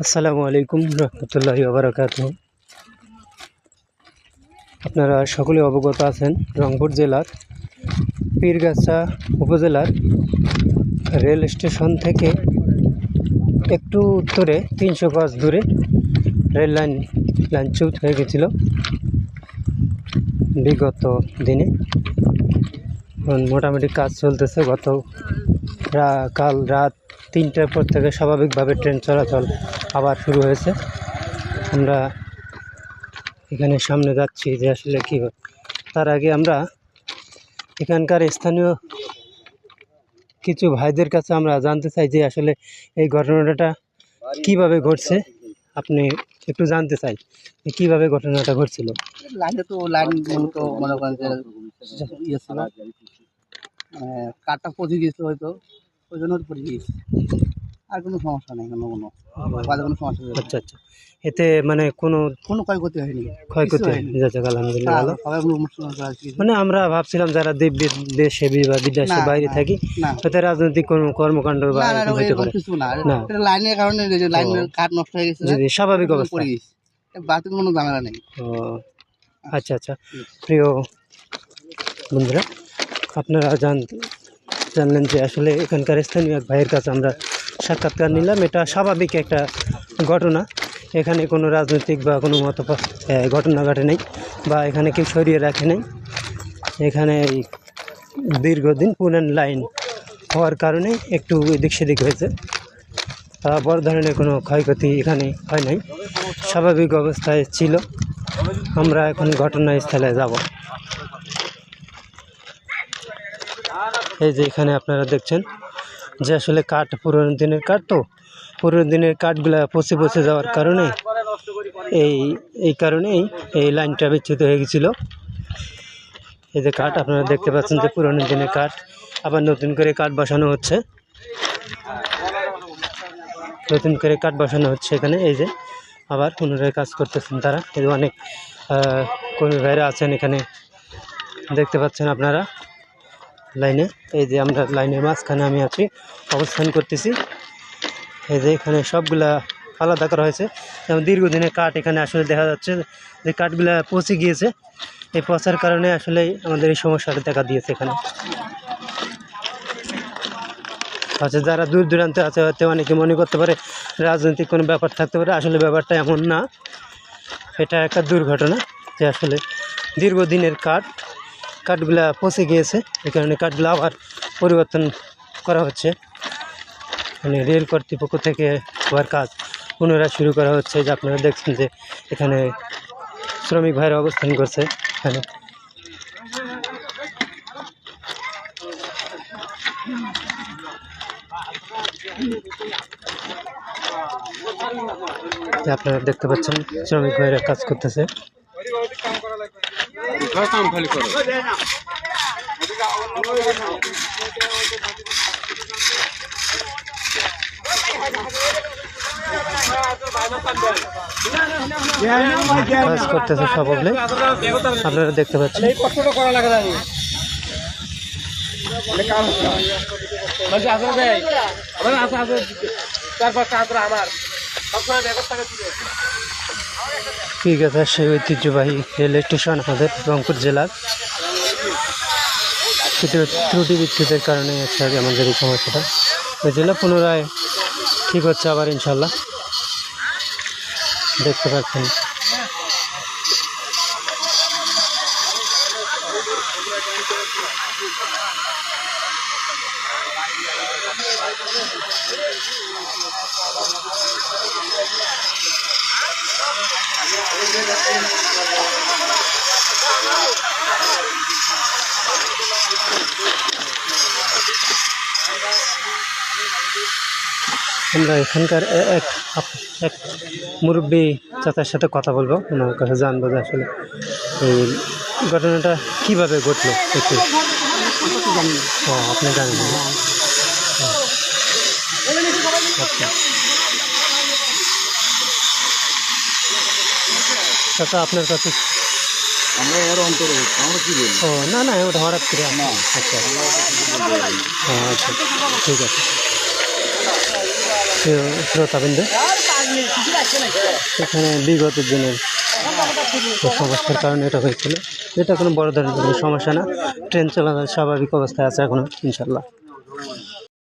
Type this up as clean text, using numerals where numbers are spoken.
আসসালামু আলাইকুম রহমতুল্লাহি ওয়া বারাকাতুহু। আপনারা সকলে অবগত আছেন, রংপুর জেলার পীরগাছা উপজেলার রেল স্টেশন থেকে একটু উত্তরে 300 গজ দূরে রেল লাইনচ্যুত হয়ে গেছিল বিগত দিনে। মোটামুটি কাজ চলতেছে। কাল রাত 3টার পর থেকে স্বাভাবিকভাবে ট্রেন চলাচল আবার শুরু হয়েছে। আমরা এখানে সামনে যাচ্ছি যে আসলে কী হয়। তার আগে আমরা এখানকার স্থানীয় কিছু ভাইদের কাছে আমরা জানতে চাই যে আসলে এই ঘটনাটা কিভাবে ঘটছে। আপনি একটু জানতে চাই যে কীভাবে ঘটনাটা ঘটছিল। লাইনে তো লাইন তো মনে করেন যে ইয়ে ছিল, কাঠটা পচে গিয়েছিল হয়তো, ওই জন্য পড়ে গিয়েছে। আর কোনো সমস্যা নেই, কোনো বাজে কোনো সমস্যা নেই। আচ্ছা আচ্ছা, এতে মানে কোনো ক্ষয়ক্ষতি হয়নি। যাচ্ছে আলহামদুলিল্লাহ ভালো। সবাই মানে আমরা ভাবছিলাম যারা দেশে বা বিদেশে বাইরে থাকি হয়তো রাজনৈতিক কোনো কর্মকাণ্ড বা এরকম হতে পারে। কিছু না, লাইনের কারণে লাইনের কাঠ নষ্ট হয়ে গেছে, স্বাভাবিক অবস্থা, বাড়তি কোনো ঝামেলা নেই। ও আচ্ছা আচ্ছা। প্রিয় বন্ধুরা, আপনারা জানলেন যে আসলে এখানকার স্থানীয় এক ভাইয়ের কাছে আমরা সাক্ষাৎকার নিলাম। এটা স্বাভাবিক একটা ঘটনা, এখানে কোনো রাজনৈতিক বা কোনো ঘটনা ঘটে নাই বা এখানে কেউ সরিয়ে রাখে নাই। এখানে দীর্ঘদিন পুরান লাইন হওয়ার কারণে একটু এদিক সেদিক হয়েছে, বড় ধরনের কোনো ক্ষয়ক্ষতি এখানে হয় নাই, স্বাভাবিক অবস্থায় ছিল। আমরা এখন ঘটনাস্থলে যাব। এই যে এখানে আপনারা দেখছেন যে আসলে কাঠ পুরনো দিনের কাঠ, তো পুরনো দিনের কাঠগুলা পচে যাওয়ার কারণে এই কারণেই এই লাইনটা বিচ্যুত হয়ে গেছিল। এই যে কাঠ আপনারা দেখতে পাচ্ছেন যে পুরনো দিনের কাঠ, আবার নতুন করে কাঠ বসানো হচ্ছে, এখানে। এই যে আবার পুনরায় কাজ করতেছেন তারা। এই যে অনেক কর্মী ভাইরা আছেন এখানে, দেখতে পাচ্ছেন আপনারা লাইনে। এই যে আমরা লাইনের মাঝখানে আমি আছি, অবস্থান করতেছি। এই যে এখানে সবগুলা আলাদা করা হয়েছে, যেমন দীর্ঘদিনের কাঠ এখানে আসলে দেখা যাচ্ছে যে কাঠগুলা পচে গিয়েছে। এই পচার কারণে আসলে আমাদের এই সমস্যাটা দেখা দিয়েছে এখানে। আচ্ছা, যারা দূর দূরান্তে আছে হয়তো অনেকে মনে করতে পারে রাজনৈতিক কোনো ব্যাপার থাকতে পারে, আসলে ব্যাপারটা এমন না। এটা একটা দুর্ঘটনা যে আসলে দীর্ঘদিনের কাঠগুলা পচে গিয়েছে, এই কারণে কাঠগুলো আবার পরিবর্তন করা হচ্ছে। মানে রেল কর্তৃপক্ষ থেকে আবার কাজ পুনরায় শুরু করা হচ্ছে। যে আপনারা দেখছেন যে এখানে শ্রমিক ভাইরা অবস্থান করছে এখানে। আপনারা দেখতে পাচ্ছেন শ্রমিক ভাইরা কাজ করতেছে। কাজ করতেছে সকলে, আপনারা দেখতে পাচ্ছেন। ঠিক আছে, সেই ঐতিহ্যবাহী রেল স্টেশন আমাদের রংপুর জেলার ত্রুটি বিচ্ছুতের কারণে হচ্ছে আমাদের এই সমস্যাটা। ওই জেলা পুনরায় ঠিক হচ্ছে আবার ইনশাল্লাহ, দেখতে পাচ্ছেন। আমরা এখানকার এক মুরব্বী চাচার সাথে কথা বলবো, ওনার কাছে জানবো যে আসলে এই ঘটনাটা কীভাবে ঘটলো একটু। ও, আপনি জানেন না? আচ্ছা চাচা, আপনার কাছে ও না ওটা হঠাৎ করে। আচ্ছা আচ্ছা, ঠিক আছে। শ্রোতাবিন্দু, এখানে বিগত দিনের সমস্যার কারণে এটা হয়েছিল। এটা কোনো বড় ধরনের কোনো সমস্যা না, ট্রেন চলাচল স্বাভাবিক অবস্থায় আছে এখনো ইনশাল্লাহ।